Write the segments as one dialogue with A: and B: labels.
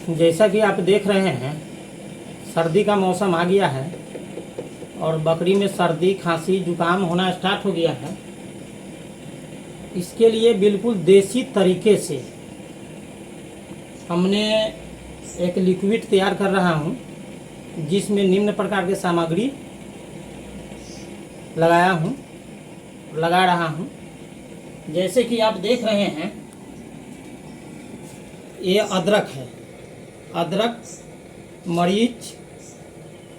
A: जैसा कि आप देख रहे हैं, सर्दी का मौसम आ गया है और बकरी में सर्दी खांसी जुकाम होना स्टार्ट हो गया है। इसके लिए बिल्कुल देसी तरीके से हमने एक लिक्विड तैयार कर रहा हूँ, जिसमें निम्न प्रकार के सामग्री लगा रहा हूँ। जैसे कि आप देख रहे हैं, ये अदरक है, अदरक, मरीच,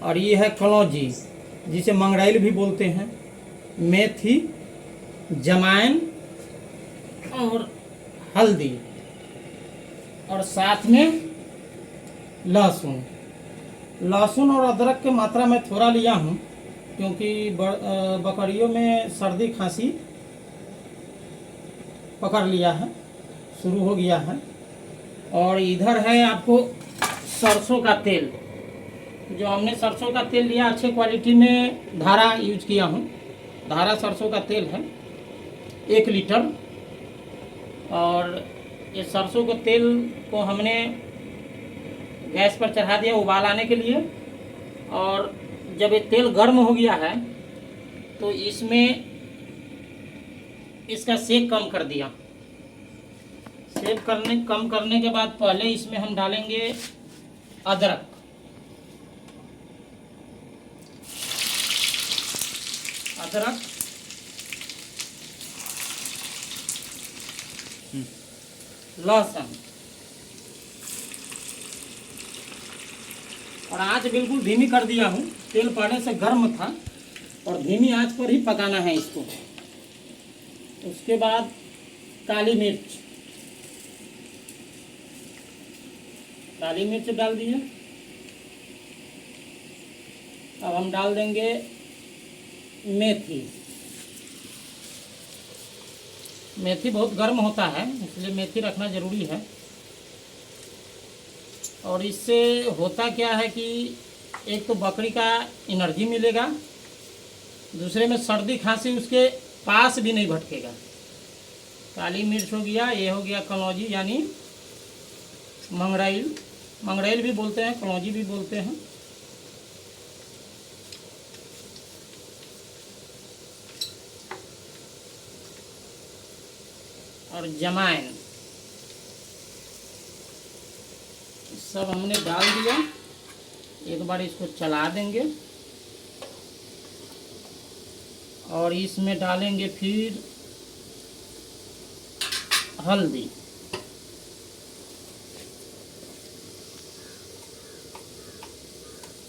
A: और ये है कलौंजी जिसे मंगराइल भी बोलते हैं, मेथी, जमैन और हल्दी, और साथ में लहसुन। लहसुन और अदरक की मात्रा में थोड़ा लिया हूँ, क्योंकि बकरियों में सर्दी खांसी पकड़ लिया है, शुरू हो गया है। और इधर है आपको सरसों का तेल, जो हमने सरसों का तेल लिया, अच्छे क्वालिटी में धारा यूज किया हूँ। धारा सरसों का तेल है 1 लीटर। और ये सरसों के तेल को हमने गैस पर चढ़ा दिया उबाल आने के लिए। और जब ये तेल गर्म हो गया है तो इसमें इसका सेक कम कर दिया। सेक कम करने के बाद पहले इसमें हम डालेंगे अदरक। लहसुन, और आंच बिल्कुल धीमी कर दिया हूँ। तेल पहले से गर्म था और धीमी आंच पर ही पकाना है इसको। उसके बाद काली मिर्च डाल दिए। अब हम डाल देंगे मेथी। मेथी बहुत गर्म होता है, इसलिए मेथी रखना ज़रूरी है। और इससे होता क्या है कि एक तो बकरी का एनर्जी मिलेगा, दूसरे में सर्दी खांसी उसके पास भी नहीं भटकेगा। काली मिर्च हो गया, ये हो गया कलौंजी यानी मंगराइल भी बोलते हैं, कलौंजी भी बोलते हैं। और जमैन, सब हमने डाल दिया। एक बार इसको चला देंगे और इसमें डालेंगे फिर हल्दी।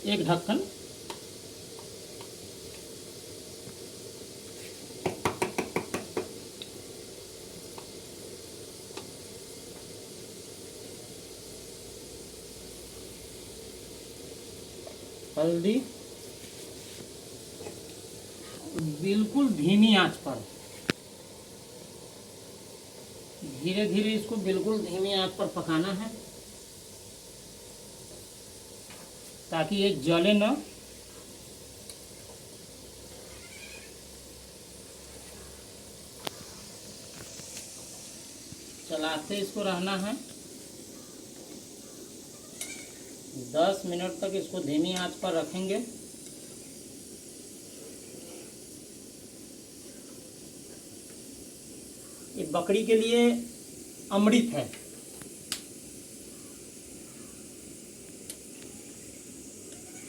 A: एक ढक्कन। हल्दी बिल्कुल धीमी आंच पर, धीरे धीरे इसको बिल्कुल धीमी आंच पर पकाना है, ताकि ये जले ना। चलाते इसको रहना है। 10 मिनट तक इसको धीमी आंच पर रखेंगे। ये बकरी के लिए अमृत है।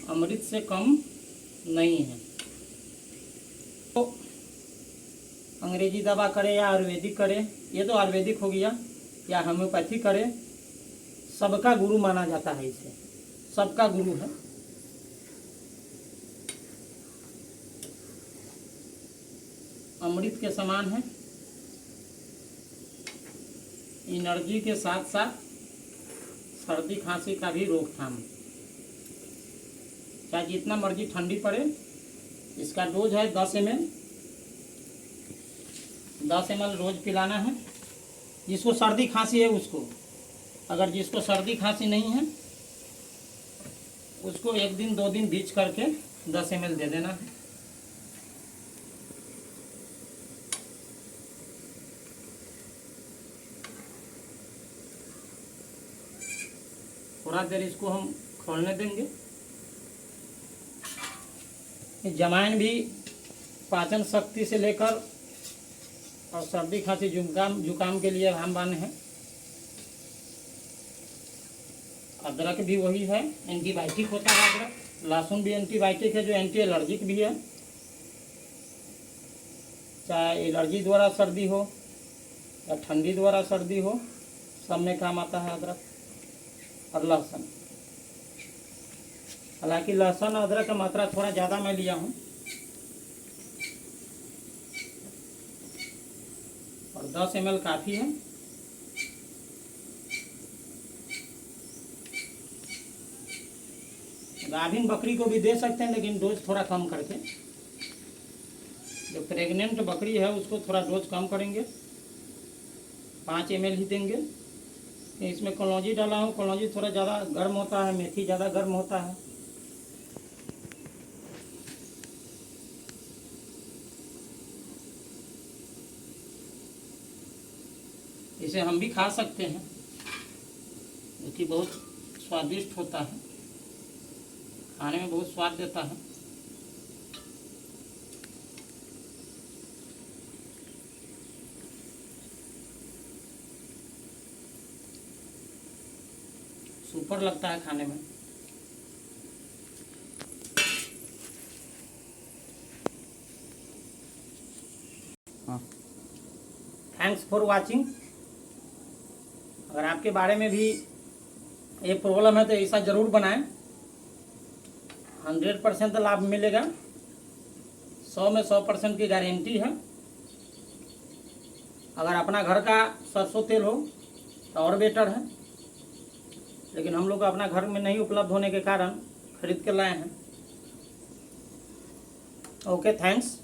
A: अमृत से कम नहीं है। तो अंग्रेजी दवा करे या आयुर्वेदिक करे, ये तो आयुर्वेदिक हो गया, या होम्योपैथी करे, सबका गुरु माना जाता है। इसे सबका गुरु है। अमृत के समान है। एनर्जी के साथ साथ सर्दी खांसी का भी रोकथाम। चाहे जितना मर्जी ठंडी पड़े। इसका डोज है 10 ml। 10 ml रोज पिलाना है। जिसको सर्दी खांसी है उसको, अगर जिसको सर्दी खांसी नहीं है उसको 1 दिन 2 दिन बीच करके 10 ml दे देना है। थोड़ा देर इसको हम खोलने देंगे। जमाइन भी पाचन शक्ति से लेकर और सर्दी खांसी जुकाम के लिए रामबाण है। अदरक भी वही है, एंटीबायोटिक होता है अदरक। लहसुन भी एंटीबायोटिक है जो एंटी एलर्जिक भी है। चाहे एलर्जी द्वारा सर्दी हो या ठंडी द्वारा सर्दी हो, सब में काम आता है अदरक और लहसुन। हालांकि लहसुन और अदरक का मात्रा थोड़ा ज़्यादा मैं लिया हूँ और 10 ml काफ़ी है। गाभिन बकरी को भी दे सकते हैं, लेकिन डोज थोड़ा कम करके। जो प्रेग्नेंट बकरी है उसको थोड़ा डोज कम करेंगे, 5 ml ही देंगे। इसमें कलौंजी डाला हूँ, कलौंजी थोड़ा ज़्यादा गर्म होता है, मेथी ज़्यादा गर्म होता है। इसे हम भी खा सकते हैं, जो कि बहुत स्वादिष्ट होता है, खाने में बहुत स्वाद देता है। सुपर लगता है खाने में। Thanks for watching. अगर आपके बारे में भी ये प्रॉब्लम है तो ऐसा ज़रूर बनाएं, 100% लाभ मिलेगा, 100 में 100% की गारंटी है। अगर अपना घर का सरसों तेल हो तो और बेटर है, लेकिन हम लोग अपना घर में नहीं उपलब्ध होने के कारण खरीद के लाए हैं। Okay, thanks.